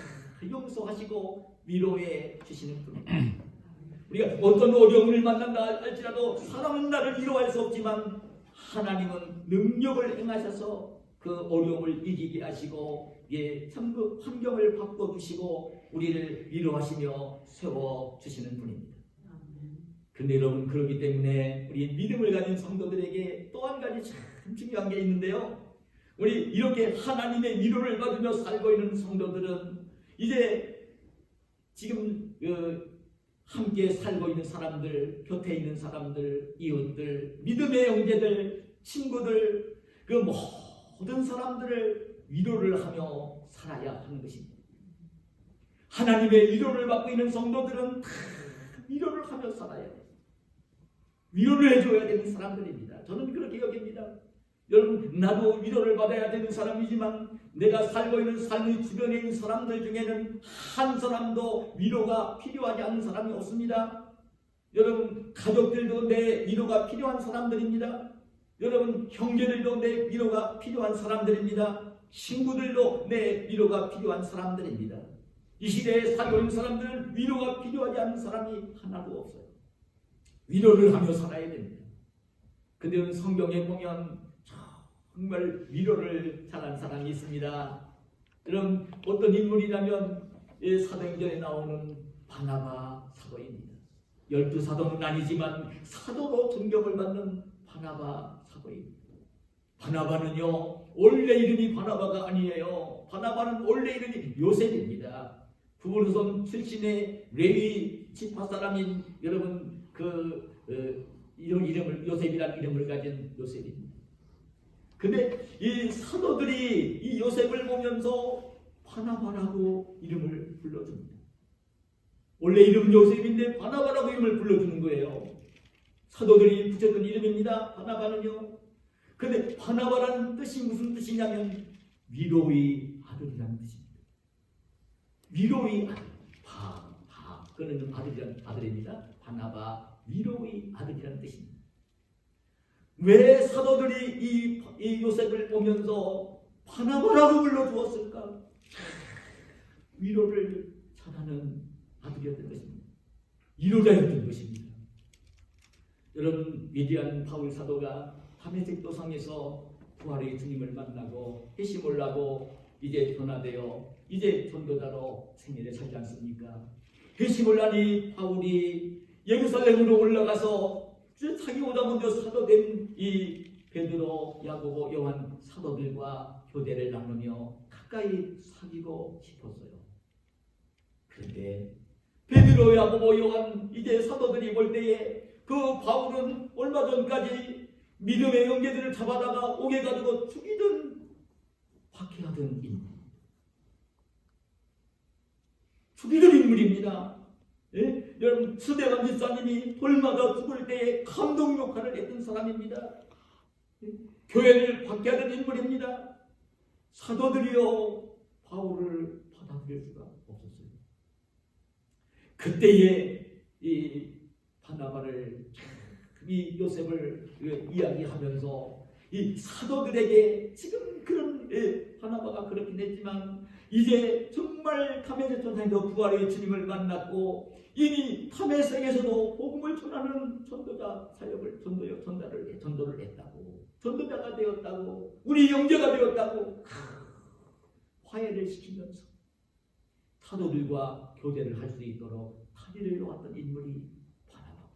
용서하시고 위로해 주시는 분입니다. 우리가 어떤 어려움을 만난다 할지라도 사람은 나를 위로할 수 없지만 하나님은 능력을 행하셔서 그 어려움을 이기게 하시고 참 그 환경을 바꿔주시고 우리를 위로하시며 세워주시는 분입니다. 그런데 여러분, 그렇기 때문에 우리 믿음을 가진 성도들에게 또 한 가지 참 중요한 게 있는데요. 우리 이렇게 하나님의 위로를 받으며 살고 있는 성도들은 이제 지금 함께 살고 있는 사람들, 곁에 있는 사람들, 이웃들, 믿음의 형제들, 친구들, 그 모든 사람들을 위로를 하며 살아야 하는 것입니다. 하나님의 위로를 받고 있는 성도들은 다 위로를 하며 살아야 해요. 위로를 해줘야 되는 사람들입니다. 저는 그렇게 여깁니다. 여러분, 나도 위로를 받아야 되는 사람이지만 내가 살고 있는 삶의 주변에 있는 사람들 중에는 한 사람도 위로가 필요하지 않은 사람이 없습니다. 여러분, 가족들도 내 위로가 필요한 사람들입니다. 여러분, 형제들도 내 위로가 필요한 사람들입니다. 친구들도 내 위로가 필요한 사람들입니다. 이 시대에 살고 있는 사람들은 위로가 필요하지 않은 사람이 하나도 없어요. 위로를 하며 살아야 됩니다. 근데 성경에 보면 정말 위로를 잘한 사람이 있습니다. 그럼 어떤 인물이냐면 사도행전에 나오는 바나바 사도입니다. 12사도는 아니지만 사도로 존경을 받는 바나바 사도입니다. 바나바는요, 원래 이름이 바나바가 아니에요. 바나바는 원래 이름이 요셉입니다. 구브르손 출신의 레위 지파 사람인 여러분 이런 이름을 요셉이라는 이름을 가진 요셉입니다. 근데 이 사도들이 이 요셉을 보면서 바나바라고 이름을 불러줍니다. 원래 이름 요셉인데 바나바라고 이름을 불러주는 거예요. 사도들이 붙여준 이름입니다. 바나바는요. 근데 바나바라는 뜻이 무슨 뜻이냐면 위로의 아들이라는 뜻입니다. 위로의 아들, 그는 아들입니다. 바나바, 위로의 아들이라는 뜻입니다. 왜 사도들이 이 요셉을 보면서 바나바라고 불러주었을까? 위로를 잘하는 아들이었던 것입니다. 위로자였던 것입니다. 여러분, 위대한 바울 사도가 다메섹 도상에서 부활의 주님을 만나고 회심을 하고 이제 변화되어 이제 전도자로 생애를 살지 않습니까? 회심을 하니 바울이 예루살렘으로 올라가서 자기보다 먼저 사도된 이 베드로, 야고보, 요한 사도들과 교대를 나누며 가까이 사귀고 싶었어요. 그런데 베드로, 야고보, 요한 이제 사도들이 볼 때에 그 바울은 얼마 전까지 믿음의 형제들을 잡아다가 옥에 가지고 죽이던 박해하던 인물, 죽이던 인물입니다. 예? 여러분, 스데반 집사님이 돌마다 죽을 때에 감동 역할을 했던 사람입니다. 예? 교회를 박해하던 인물입니다. 사도들이요, 바울을 받아들일 수가 없었어요. 그때에 이 바나바를, 이 요셉을 이야기하면서 이 사도들에게 지금 그런 바나바가 그렇긴 했지만 이제 정말 다메섹 전상에서 부활의 주님을 만났고 이미 다메섹에서도 복음을 전하는 전도자 사역을 전도를 했다고, 전도자가 되었다고, 우리 형제가 되었다고 화해를 시키면서 사도들과 교제를 할 수 있도록 다리를 놓았던 인물이 바나바.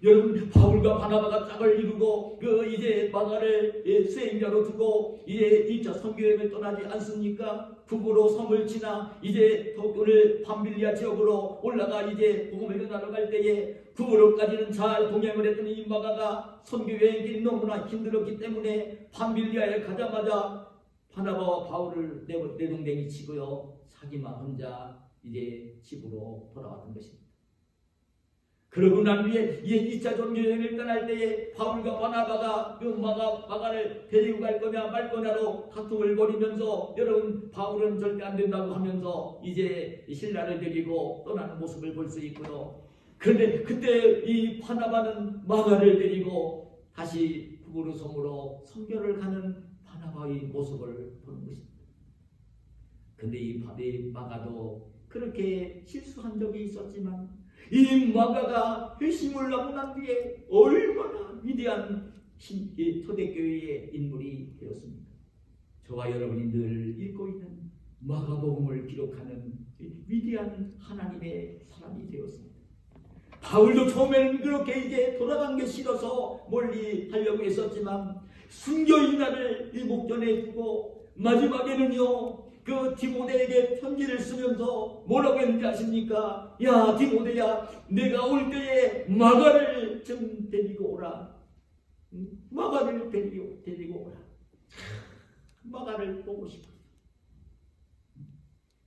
여러분, 바울과 바나바가 짝을 이루고 이제 마가를 수행자로 두고 이제 2차 선교여행을 떠나지 않습니까? 북으로 섬을 지나 이제 오늘 밤빌리아 지역으로 올라가 이제 복음을 전하러 갈 때에 북으로까지는 잘 동행을 했던 이 마가가 선교여행길이 너무나 힘들었기 때문에 밤빌리아에 가자마자 바나바와 바울을 내동댕이 치고요, 자기만 혼자 이제 집으로 돌아왔던 것입니다. 그러고 난 뒤에 2차 종교여행을 떠날 때에 바울과 바나바가 그 마가를 데리고 갈 거냐 말 거냐로 다툼을 벌이면서 여러분 바울은 절대 안 된다고 하면서 이제 신라를 데리고 떠나는 모습을 볼 수 있고요. 그런데 그때 이 바나바는 마가를 데리고 다시 구부로 섬으로 선교를 가는 바나바의 모습을 보는 것입니다. 근데 이 마가도 그렇게 실수한 적이 있었지만 이 마가가 회심을 하고 난 뒤에 얼마나 위대한 초대교회의 인물이 되었습니까? 저와 여러분이 늘 읽고 있는 마가복음을 기록하는 위대한 하나님의 사람이 되었습니다. 바울도 처음에는 그렇게 이제 돌아간 게 싫어서 멀리 하려고 했었지만 순교의 날을 이 목전에 두고 마지막에는요 그 디모데에게 편지를 쓰면서 뭐라고 했는지 아십니까? 야 디모데야, 내가 올 때에 마가를 좀 데리고 오라. 마가를 데리고 오라. 마가를 보고 싶어.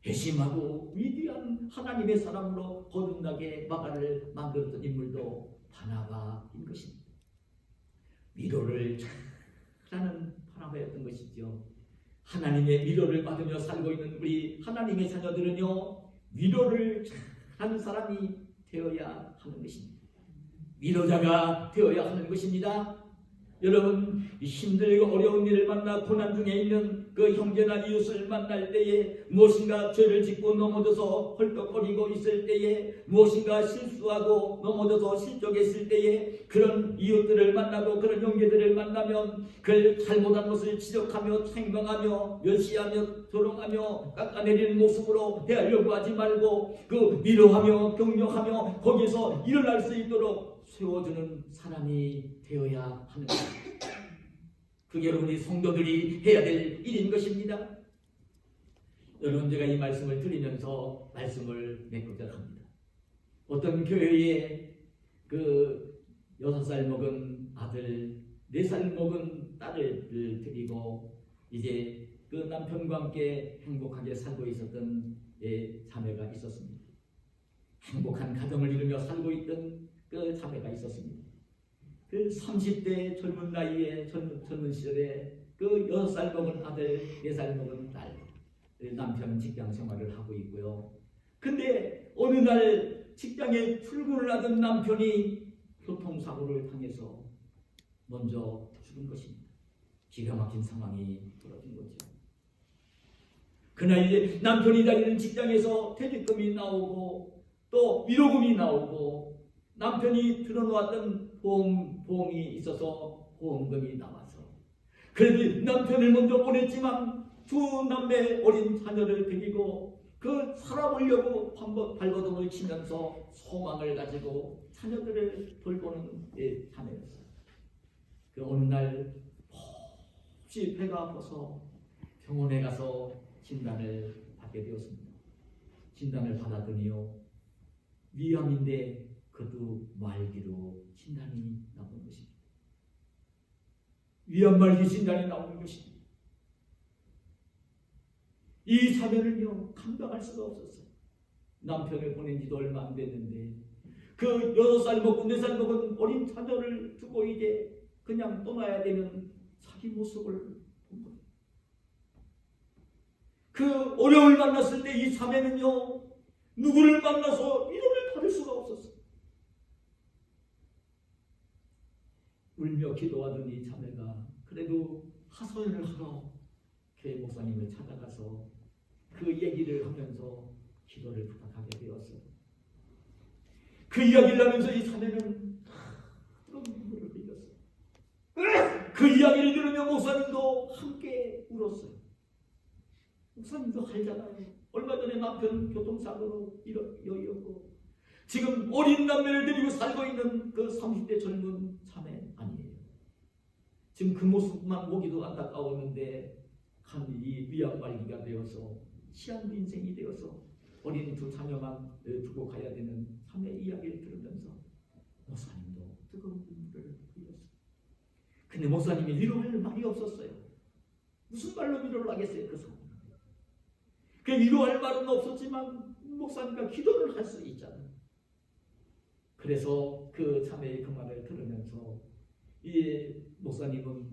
회심하고 위대한 하나님의 사람으로 거듭나게 마가를 만들었던 인물도 바나바인 것입니다. 위로를 잘하는 바나바였던 것이죠. 하나님의 위로를 받으며 살고 있는 우리 하나님의 자녀들은요 위로를 하는 사람이 되어야 하는 것입니다. 위로자가 되어야 하는 것입니다. 여러분 힘들고 어려운 일을 만나 고난 중에 있는 그 형제나 이웃을 만날 때에 무엇인가 죄를 짓고 넘어져서 헐떡거리고 있을 때에 무엇인가 실수하고 넘어져서 실족했을 때에 그런 이웃들을 만나고 그런 형제들을 만나면 그 잘못한 것을 지적하며 책망하며 멸시하며 조롱하며 깎아내리는 모습으로 대하려고 하지 말고 그 위로하며 격려하며 거기서 일어날 수 있도록 세워주는 사람이 되어야 하는 것입니다. 그게 우리 성도들이 해야 될 일인 것입니다. 여러분 제가 이 말씀을 드리면서 말씀을 맺고자 합니다. 어떤 교회에 그 6살 먹은 아들, 4살 먹은 딸을 데리고 이제 그 남편과 함께 행복하게 살고 있었던 자매가 있었습니다. 행복한 가정을 이루며 살고 있던 그 자매가 있었습니다. 그 30대 젊은 나이에 젊은 시절에 그 6살 먹은 아들, 4살 먹은 딸, 남편 직장 생활을 하고 있고요. 근데 어느 날 직장에 출근을 하던 남편이 교통사고를 당해서 먼저 죽은 것입니다. 기가 막힌 상황이 벌어진 거죠. 그날 이제 남편이 다니는 직장에서 퇴직금이 나오고 또 위로금이 나오고 남편이 들어놓았던 보험이 있어서 보험금이 나와서 그래도 남편을 먼저 보냈지만 두 남매 어린 자녀를 데리고 그 살아보려고 발버둥을 치면서 소망을 가지고 자녀들을 돌보는 자매였어요. 그 어느 날 혹시 배가 아파서 병원에 가서 진단을 받게 되었습니다. 진단을 받았더니요 위암인데 그것도 말기로 진단이 나온 것입니다. 위암 말기 진단이 나오는 것입니다. 이 자매는요 감당할 수가 없었어요. 남편을 보낸 지도 얼마 안 됐는데 그 6살 먹고 4살 먹은 어린 자녀를 두고 이제 그냥 떠나야 되는 자기 모습을 본 거예요. 그 어려움을 만났을 때 이 자매는요 누구를 만나서 위로를 받을 수가 없었어요. 울며 기도하던 이 자매가 그래도 하소연을 하러 교회 목사님을 찾아가서 그 얘기를 하면서 기도를 부탁하게 되었어요. 그 이야기를 하면서 이 자매는 눈물을 흘렸어요. 그 이야기를 들으며 목사님도 함께 울었어요. 목사님도 알잖아요. 얼마 전에 남편 교통사고로 여의었고 지금 어린 남매를 데리고 살고 있는 그 30대 젊은 자매 아니에요. 지금 그 모습만 보기도 안타까웠는데 이 위암 말기가 되어서 시한 인생이 되어서 어린 두 자녀만 두고 가야 되는 자매 이야기를 들으면서 목사님도 뜨거운 눈물을 흘렸어요. 근데 목사님이 위로할 말이 없었어요. 무슨 말로 위로를 하겠어요 그 사람. 그 위로할 말은 없었지만 목사님과 기도를 할 수 있잖아요. 그래서 그 자매의 그 말을 들으면서 이 목사님은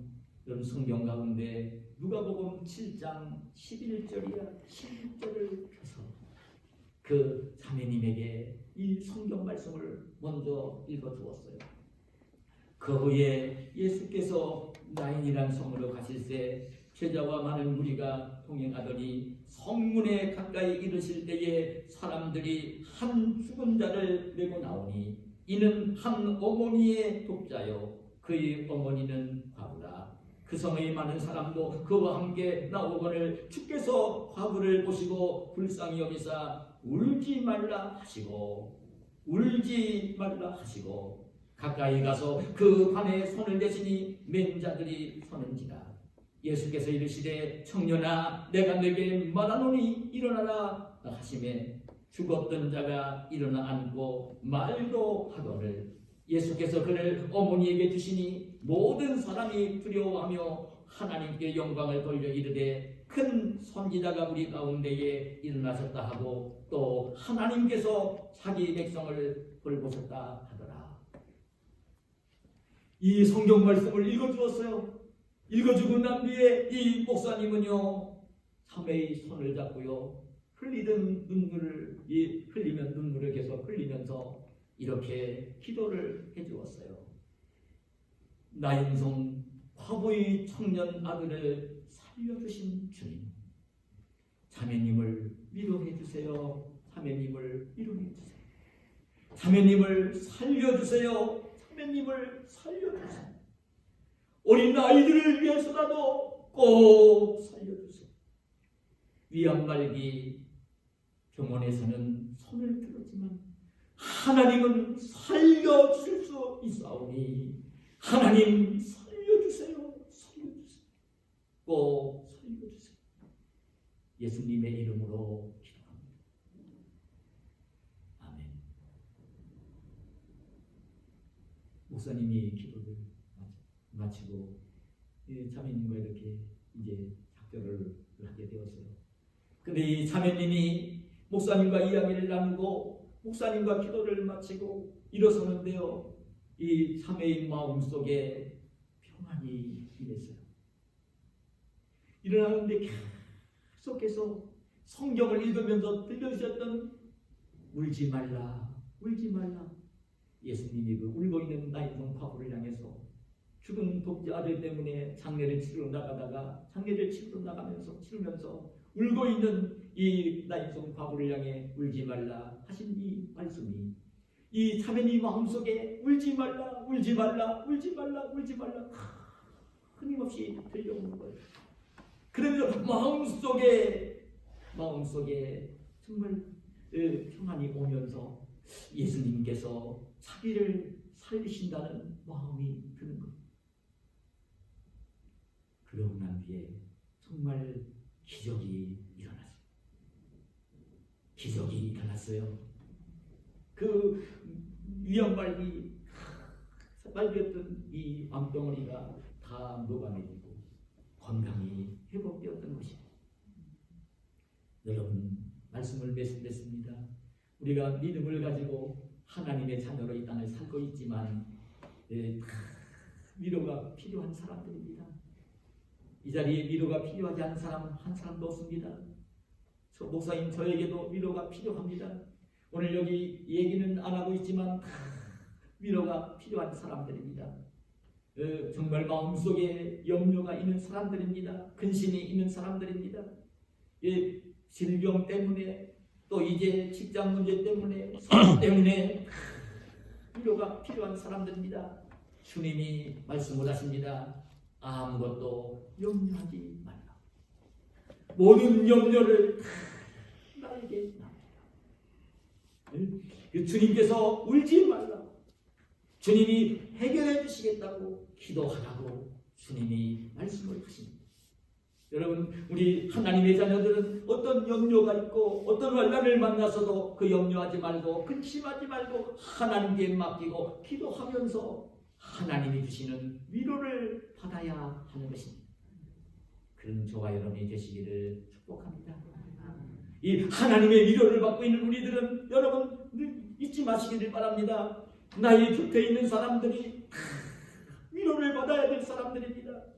이런 성경 가운데 누가복음 7장 11절이야 11절을 펴서 그 자매님에게 이 성경 말씀을 먼저 읽어주었어요. 그 후에 예수께서 나인이란 성으로 가실 때 제자와 많은 무리가 동행하더니 성문에 가까이 이르실 때에 사람들이 한 죽은 자를 메고 나오니 이는 한 어머니의 독자요 그의 어머니는 과부라. 그 성의 많은 사람도 그와 함께 나오거늘 주께서 과부를 보시고 불쌍히 여기사 울지 말라 하시고 가까이 가서 그 관에 손을 대시니 맨 자들이 서는지라. 예수께서 이르시되 청년아 내가 네게 말하노니 일어나라 하시매 죽었던 자가 일어나 앉고 말도 하거늘 예수께서 그를 어머니에게 주시니 모든 사람이 두려워하며 하나님께 영광을 돌려 이르되 큰 선지자가 우리 가운데에 일어나셨다 하고 또 하나님께서 자기 백성을 돌보셨다 하더라. 이 성경 말씀을 읽어주었어요. 읽어주고 난 뒤에 이 목사님은요 자매의 손을 잡고요 흘리던 눈물을 흘리면 눈물을 계속 흘리면서 이렇게 기도를 해주었어요. 나인성 과부의 청년 아들을 살려주신 주님, 자매님을 위로해 주세요. 자매님을 위로해 주세요. 자매님을 살려주세요. 자매님을 살려주세요. 어린 아이들을 위해서라도 꼭 살려주세요. 위암말기 병원에서는 손을 들었지만 하나님은 살려주실 수 있사오니 하나님 살려주세요. 꼭 살려주세요. 예수님의 이름으로 기도합니다. 아멘. 목사님이 기도를 마치고 자매님과 이렇게 이제 작별을 하게 되었어요. 근데 이 자매님이 목사님과 이야기를 나누고 목사님과 기도를 마치고 일어서는데요. 이 자매의 마음속에 평안이 임했어요. 일어나는데 계속해서 성경을 읽으면서 들려주셨던 울지 말라, 울지 말라. 예수님이 그 울고 있는 나인성 과부를 향해서 죽은 독자 아들 때문에 장례를 치르러 나가다가 장례를 치르러 치르면서 울고 있는 이 나인성 과부를 향해 울지 말라 하신 이 말씀이 이 자매님 마음속에 울지 말라, 울지 말라, 울지 말라, 울지 말라 끊임없이 들려오는 거예요. 그러면서 마음속에 정말 평안이 오면서 예수님께서 자기를 살리신다는 마음이 드는 거예요. 그러고 난 뒤에 정말 기적이 일어났어요. 기적이 일어났어요. 그 위암말기 빨개졌던 이 암덩어리가 다 녹아내리고 건강이 회복되었던 것입니다. 여러분 말씀을 맺습니다. 우리가 믿음을 가지고 하나님의 자녀로 이 땅을 살고 있지만 위로가 필요한 사람들입니다. 이 자리에 위로가 필요하지 않은 사람 한 사람도 없습니다. 저 목사님 저에게도 위로가 필요합니다. 오늘 여기 얘기는 안 하고 있지만 위로가 필요한 사람들입니다. 정말 마음속에 염려가 있는 사람들입니다. 근심이 있는 사람들입니다. 질병 때문에 또 이제 직장 문제 때문에 사업 때문에 위로가 필요한 사람들입니다. 주님이 말씀을 하십니다. 아무것도 염려하지 말라. 모든 염려를 나에게 남겨라. 주님께서 울지 말라. 주님이 해결해 주시겠다고 기도하라고 주님이 말씀을 하십니다. 여러분 우리 하나님의 자녀들은 어떤 염려가 있고 어떤 환난을 만나서도 그 염려하지 말고 근심하지 말고 하나님께 맡기고 기도하면서 하나님이 주시는 위로를 받아야 하는 것입니다. 그런 저와 여러분이 되시기를 축복합니다. 이 하나님의 위로를 받고 있는 우리들은 여러분 잊지 마시기를 바랍니다. 나의 곁에 있는 사람들이 위로를 받아야 될 사람들입니다.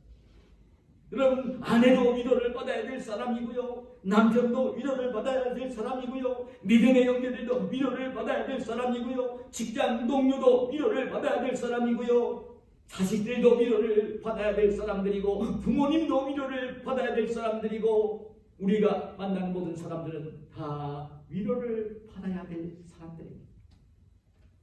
여러분, 아내도 위로를 받아야 될 사람이고요, 남편도 위로를 받아야 될 사람이고요, 믿음의 형제들도 위로를 받아야 될 사람이고요, 직장 동료도 위로를 받아야 될 사람이고요, 자식들도 위로를 받아야 될 사람들이고, 부모님도 위로를 받아야 될 사람들이고, 우리가 만나는 모든 사람들은 다 위로를 받아야 될 사람들입니다.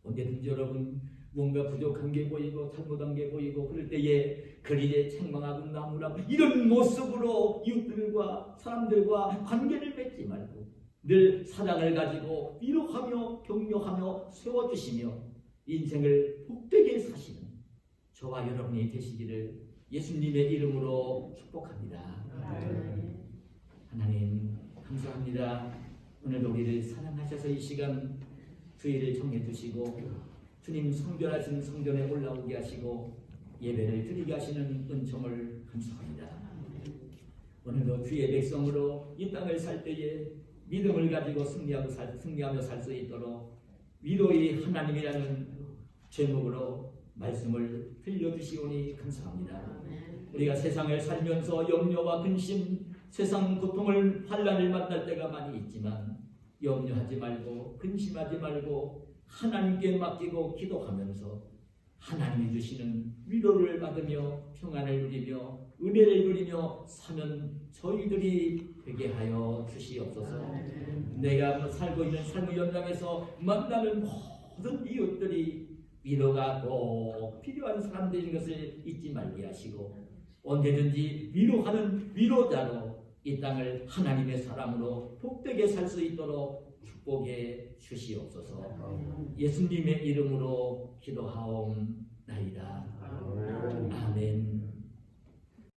언제든지 여러분, 뭔가 부족한 게 보이고 잘못한 게 보이고 그럴 때에 거리에 책망하고 나무라고 이런 모습으로 이웃들과 사람들과 관계를 맺지 말고 늘 사랑을 가지고 위로하며 격려하며 세워주시며 인생을 복되게 사시는 저와 여러분이 되시기를 예수님의 이름으로 축복합니다. 하나님 감사합니다. 오늘도 우리를 사랑하셔서 이 시간 주일을 정해 주시고 주님 성결하신 성전에 올라오게 하시고 예배를 드리게 하시는 은총을 감사합니다. 오늘도 주의 백성으로 이 땅을 살 때에 믿음을 가지고 승리하며 살 수 있도록 위로의 하나님이라는 제목으로 말씀을 들려주시오니 감사합니다. 우리가 세상을 살면서 염려와 근심, 세상 고통을 환난을 만날 때가 많이 있지만 염려하지 말고 근심하지 말고 하나님께 맡기고 기도하면서 하나님이 주시는 위로를 받으며 평안을 누리며 은혜를 누리며 사는 저희들이 되게 하여 주시옵소서. 내가 살고 있는 삶의 현장에서 만나는 모든 이웃들이 위로가 꼭 필요한 사람들인 것을 잊지 말게 하시고 언제든지 위로하는 위로자로 이 땅을 하나님의 사람으로 복되게 살 수 있도록 축복해 주시옵소서. 예수님의 이름으로 기도하옵나이다. 아멘.